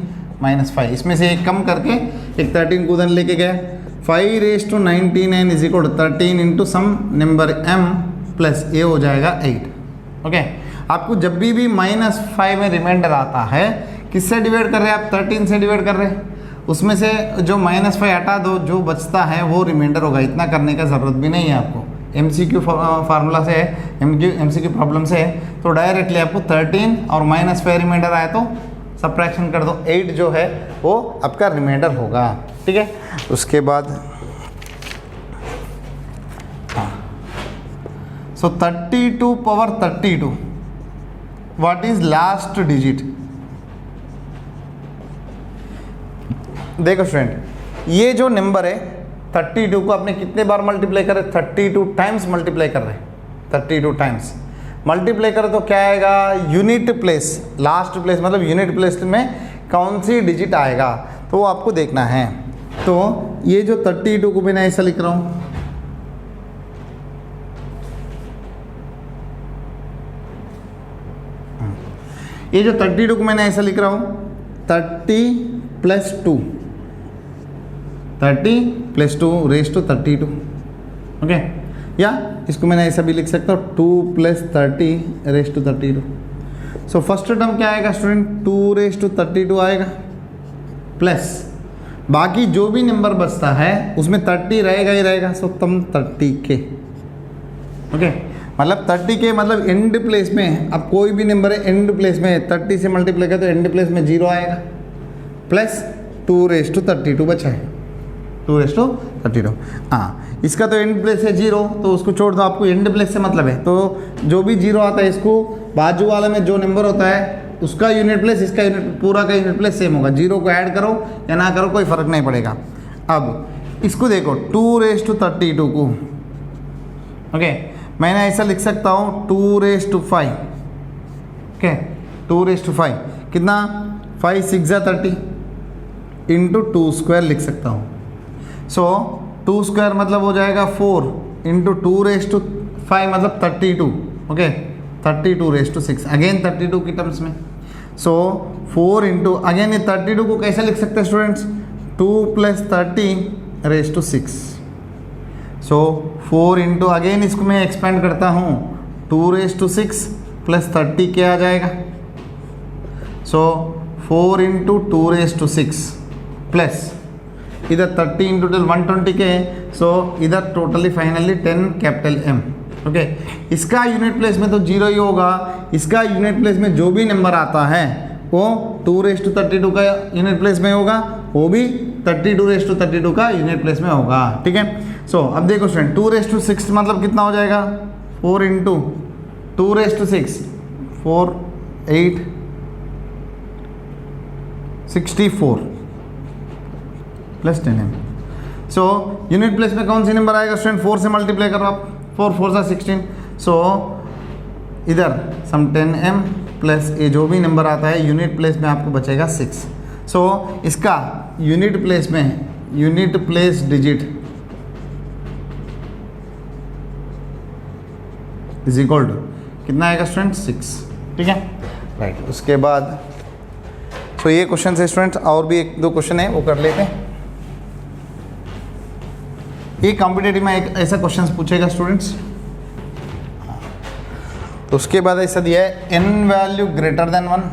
minus 5, इसमें से एक कम करके एक 13 को उधर लेके गया। 5⁻99 is equal 13 into some number m plus ए हो जाएगा 8। ओके, आपको जब भी -5 में रिमाइंडर आता है किससे डिवाइड कर रहे हैं आप, 13 से डिवाइड कर रहे हैं, उसमें से जो -5 हटा दो, जो बचता है वो रिमाइंडर होगा। इतना करने का ज़रूरत भी नहीं है आपको, MCQ फार्मूला से है, MCQ प्रॉब्लम से है, तो डायरेक्टली आपको 13 और -5 रिमाइंडर आया तो सब्ट्रैक्शन कर दो, 8 जो है वो आपका रिमाइंडर होगा, ठीक है। उसके बाद हाँ, सो 32 power 32 what is last digit. देखो स्टूडेंट, ये जो नंबर है 32 को आपने कितने बार मल्टीप्लाई करे, 32 टाइम्स मल्टीप्लाई कर रहे हैं, 32 टाइम्स मल्टीप्लाई करो तो क्या आएगा, यूनिट प्लेस, लास्ट प्लेस मतलब यूनिट प्लेस में कौन सी डिजिट आएगा तो वो आपको देखना है। तो ये जो 32 को मैंने ऐसा लिख रहा हूँ, ये जो 32 को मैंने ऐसा लिख रहा हूँ 30 + 2, 30 + 2 रेज़ टू 32, ओके। या इसको मैंने ऐसा भी लिख सकता हूँ 2 + 30 raise to 32। So first term क्या आएगा स्टूडेंट, 2 रेज़ टू 32 आएगा, प्लस बाकी जो भी नंबर बचता है उसमें 30 रहेगा ही रहेगा, सो तम 30K, ओके। मतलब 30K मतलब एंड प्लेस में, अब कोई भी नंबर है एंड प्लेस में 30 से मल्टीप्लाई कर तो एंड प्लेस में 0 आएगा, प्लस 2 रेज़ टू 32 बचा है, 2 रेज़ टू 32। हाँ, इसका तो एंड प्लेस है 0, तो उसको छोड़ दो, आपको एंड प्लेस से मतलब है। तो जो भी 0 आता है इसको बाजू वाले में जो नंबर होता है उसका यूनिट प्लेस, इसका यूनिट, पूरा का यूनिट प्लेस सेम होगा। 0 को ऐड करो या ना करो कोई फ़र्क नहीं पड़ेगा। अब इसको देखो 2 रेज़ टू 32 को, ओके, मैंने ऐसा लिख सकता हूँ 2 raise to 5, okay, 2 raise to 5 कितना, 5 × 6 = 30 इंटू 2 स्क्वायर लिख सकता हूँ। सो 2 स्क्वायर मतलब हो जाएगा 4 इंटू 2 रेज़ टू 5 मतलब 32, ओके, 32 रेज़ टू 6, अगेन 32 की टर्म्स में। सो 4 इंटू अगेन ये 32 को कैसे लिख सकते हैं students, 2 + 30 raise to 6। So 4 into again इसको मैं एक्सपेंड करता हूँ 2 रेज़ टू 6 + 30 क्या आ जाएगा। सो 4 इंटू 2 रेज़ टू 6 प्लस इधर 30 इंटू 120K, सो इधर totally finally 10 capital M, okay. इसका यूनिट प्लेस में तो 0 ही होगा, इसका यूनिट प्लेस में जो भी नंबर आता है वो 2 रेज़ टू 32 का यूनिट प्लेस में होगा, वो भी 32 रेज़ टू 32 का यूनिट प्लेस में होगा, ठीक है। सो अब देखो स्टूडेंट 2 रेज़ टू 6 मतलब कितना हो जाएगा, 4 into 2 raise to 6, 4 8 64 plus 10M। So unit place में कौन सी नंबर आएगा स्टूडेंट, 4 से मल्टीप्लाई करो आप, 4 × 4 = 16। सो इधर सम 10M प्लस ये जो भी नंबर आता है यूनिट प्लेस में आपको बचेगा 6। सो इसका यूनिट प्लेस में unit place digit is equal to कितना आएगा स्टूडेंट, 6, ठीक है, राइट। उसके बाद तो ये क्वेश्चन है स्टूडेंट, और भी 1-2 क्वेश्चन है वो कर लेते हैं। ये कॉम्पिटेटिव में एक ऐसा क्वेश्चन पूछेगा स्टूडेंट्स, तो उसके बाद ऐसा दिया है n वैल्यू ग्रेटर देन 1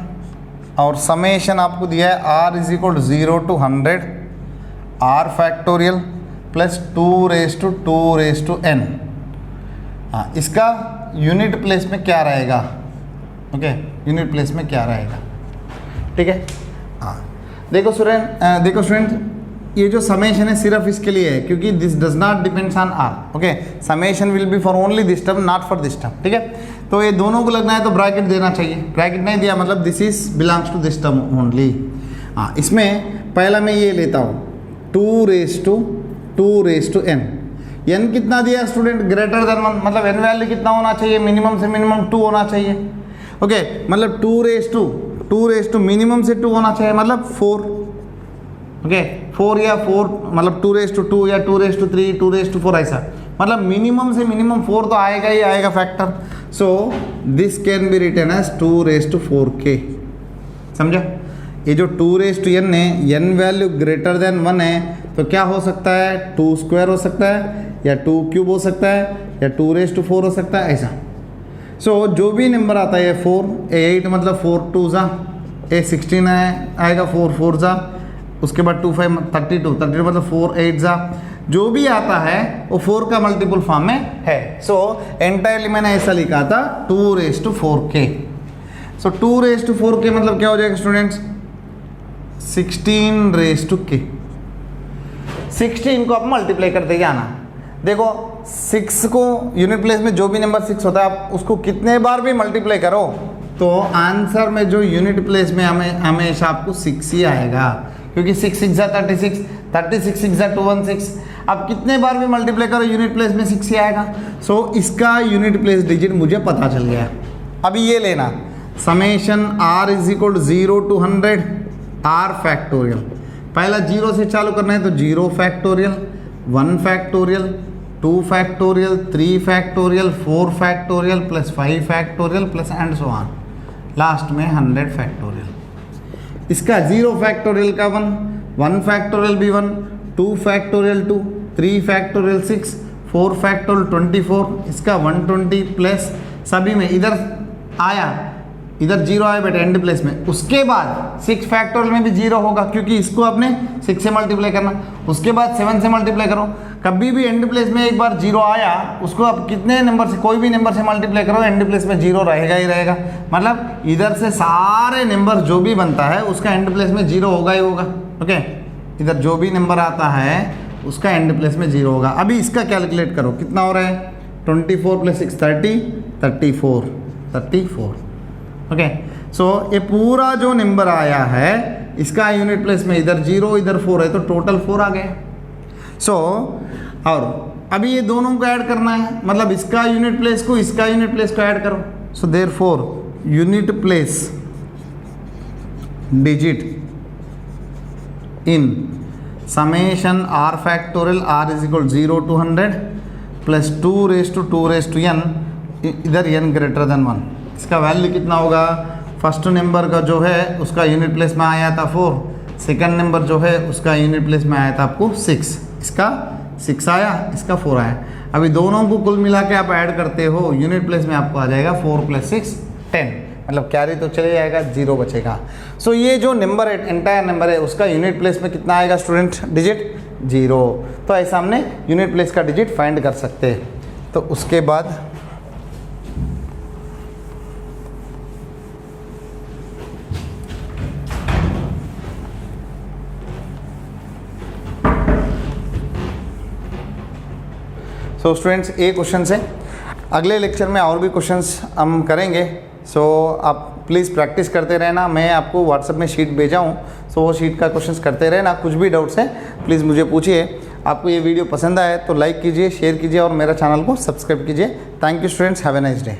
और समेशन आपको दिया है r = 0 to 100 r factorial plus 2 raise to 2 raise to n। हाँ, इसका यूनिट प्लेस में क्या रहेगा, ओके, यूनिट प्लेस में क्या रहेगा, ठीक है। हाँ, देखो स्टूडेंट ये जो समेशन है सिर्फ इसके लिए है क्योंकि this does not depends on R, okay. Summation will be for only this term, not for this term, ठीक है। तो ये दोनों को लगना है तो ब्रैकेट देना चाहिए, ब्रैकेट नहीं दिया मतलब this is belongs to this term only. हाँ, इसमें पहला मैं ये लेता हूँ 2 रेज़ टू n। n कितना दिया स्टूडेंट, ग्रेटर देन 1 मतलब n वैल्यू कितना होना चाहिए, मिनिमम से मिनिमम 2 होना चाहिए, ओके। मतलब 2 रेज़ टू मिनिमम से 2 होना चाहिए मतलब 4, ओके, 4 या 4 मतलब 2 रेज़ टू 2 या 2 रेज़ टू 3, 2 रेज़ टू 4 ऐसा, मतलब मिनिमम से मिनिमम 4 तो आएगा ही आएगा factor. So this can be written as 2 raise to 4K, समझा। ये जो 2 रेज़ टू n है, n वैल्यू ग्रेटर देन 1 है तो क्या हो सकता है, 2 स्क्वायर हो सकता है या 2 क्यूब हो सकता है या 2 रेज़ टू 4 हो सकता है ऐसा। सो जो भी नंबर आता है 4, 8 मतलब 4 2 ज़ा, 16 आएगा 4 4 ज़ा, उसके बाद 2 5 32 मतलब 4 8 ज़ा, जो भी आता है वो 4 का मल्टीपल फॉर्म में है। सो एंटायरली मैंने ऐसा लिखा था 2 raise to 4K। So 2 raise to 4K मतलब क्या हो जाएगा स्टूडेंट्स, 16 रेज़ टू K। 16 को आप मल्टीप्लाई करते जाना, देखो 6 को यूनिट प्लेस में जो भी नंबर 6 होता है आप उसको कितने बार भी मल्टीप्लाई करो तो आंसर में जो यूनिट प्लेस में हमेशा आपको 6 ही आएगा, क्योंकि 6 6 ज़ा 36, 36 6 ज़ा 216। अब कितने बार भी मल्टीप्लाई करो यूनिट प्लेस में 6 ही आएगा। सो इसका यूनिट प्लेस डिजिट मुझे पता चल गया। अभी ये लेना summation r = 0 to 100 r factorial पहला 0 से चालू करना है तो 0 factorial, 1 factorial, 2 factorial, 3 factorial, 4 factorial plus 5 factorial plus and so on, last में 100 फैक्टोरियल। इसका 0 फैक्टोरियल का 1 फैक्टोरियल भी 1, 2 फैक्टोरियल 2, 3 फैक्टोरियल 6, 4 फैक्टोरियल 24, इसका 120 प्लस सभी में इधर आया, इधर 0 आया बेटा एंड प्लेस में। उसके बाद 6 फैक्टोरियल में भी 0 होगा क्योंकि इसको आपने 6 से मल्टीप्लाई करना, उसके बाद 7 से मल्टीप्लाई करो। कभी भी एंड प्लेस में एक बार 0 आया उसको आप कितने नंबर से, कोई भी नंबर से मल्टीप्लाई करो, एंड प्लेस में 0 रहेगा ही रहेगा। मतलब इधर से सारे नंबर जो भी बनता है उसका एंड प्लेस में 0 होगा ही होगा। ओके, इधर जो भी नंबर आता है उसका एंड प्लेस में 0 होगा। अभी इसका कैलकुलेट करो, कितना हो रहा है, 24 प्लस 6 30, 34। ओके, सो ये पूरा जो नंबर आया है इसका यूनिट प्लेस में इधर 0 इधर 4 है तो टोटल 4 आ गए। सो और अभी ये दोनों को ऐड करना है, मतलब इसका यूनिट प्लेस को इसका यूनिट प्लेस को ऐड करो। So therefore unit place digit in summation r factorial r is equal 0 to 100 plus 2 raised to n, इधर n ग्रेटर देन 1। इसका वैल्यू कितना होगा, फर्स्ट नंबर का जो है उसका यूनिट प्लेस में आया था 4, सेकंड नंबर जो है उसका यूनिट प्लेस में आया था आपको 6, इसका 6 आया, इसका 4 आया। अभी दोनों को कुल मिला के आप ऐड करते हो, यूनिट प्लेस में आपको आ जाएगा 4 + 6 10, मतलब कैरी तो चले जाएगा, 0 बचेगा। सो ये जो नंबर है एंटायर नंबर है उसका यूनिट प्लेस में कितना आएगा स्टूडेंट, डिजिट 0। तो ऐसा हमने यूनिट प्लेस का डिजिट फाइंड कर सकते हैं। तो उसके बाद सो स्टूडेंट्स ये क्वेश्चन है, अगले लेक्चर में और भी क्वेश्चंस हम करेंगे। सो आप प्लीज़ प्रैक्टिस करते रहना, मैं आपको व्हाट्सएप में शीट भेजा हूँ, सो वो शीट का क्वेश्चंस करते रहना। कुछ भी डाउट्स है प्लीज़ मुझे पूछिए। आपको ये वीडियो पसंद आए तो लाइक कीजिए, शेयर कीजिए और मेरा चैनल को सब्सक्राइब कीजिए। Thank you students, have a nice day.